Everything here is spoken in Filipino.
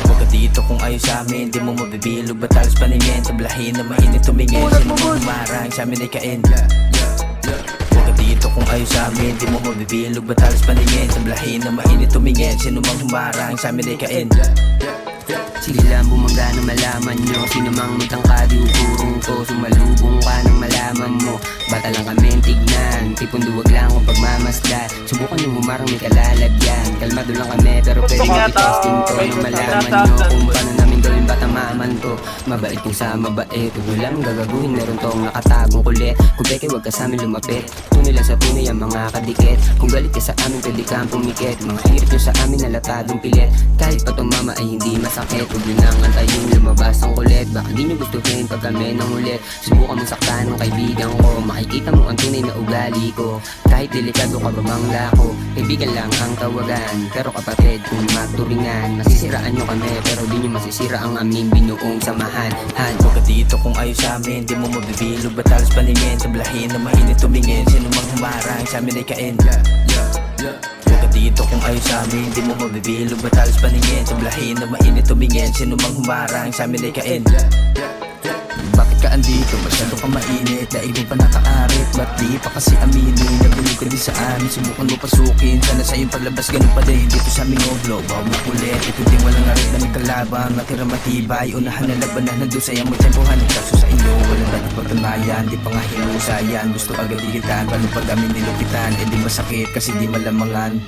Huwag ka dito kung ayaw sa amin, di mo mabibilog batalos paningin, tablahin na mainit tumingin, sino mang humarang sa amin ay kain. Huwag ka dito kung ayaw sa amin, di mo mabibilog batalos paningin, tablahin na mainit tumingin, sino mang humarang sa amin ay kain. Sige lang bumangga na malaman nyo, sino mang mitangkadi upurong to, sumalubong ka ng malaman mo. Bata lang kami tignan, tipong duwag lang kung pagmamasdan. Subukan yung humarang may kalalagyan, kalmado lang kami pero pwede mo i-testing to, nang malaman nyo kung paano namin gawin bata maaman to. Mabait kung sa mabait, huwag lang gagaguhin, meron tong nakatagong kulit. Kung peke wag ka sa amin lumapit, tunay lang sa tunay ang mga kadikit. Kung galit ka sa amin pwede kang pumikit, mga hirit nyo sa amin nalatadong pilit. Kahit pa tumama ay hindi masakit, huwag nyo nang antayin lumabas ang kulit. Baka di nyo gustuhin pag kami nang ulit. Subukan mong saktan ng kaibigan ko, makikita mo ang tunay na ugali ko. Kahit delikado ka babangla ko, kaibigan lang ang tawagan. Pero kapatid kung magturingan, masisiraan nyo kami pero di nyo masisira ang aming binuong samahan. Huwag ka dito kung ayaw sa amin, di mo mabibilog batalos paningin, tablahin na mainit tumingin, sino mang humarang sa amin ay kain. Huwag ka dito kung ayaw sa amin, di mo mabibilog batalos paningin, tablahin na mainit tumingin, sino mang humarang sa amin ay kain. Bakit ka andito? Masyado ka mainit, daigong pa nakaarit. Ba't di pa kasi aminin? Nabulog ka din sa amin, subukan mo pasukin. Sana sa iyong paglabas, ganun pa din dito sa aming oblo. Bawa mo kulit, ito din walang arit na may kalabang. Natira matibay, unahan na laban na nandun sa iyang magtempohan. Ang kaso sa inyo, walang dapat pagtanayan. Di pa nga hinusayan, gusto agad igitan. Paano pag kami nilupitan, eh di masakit kasi di malamangan.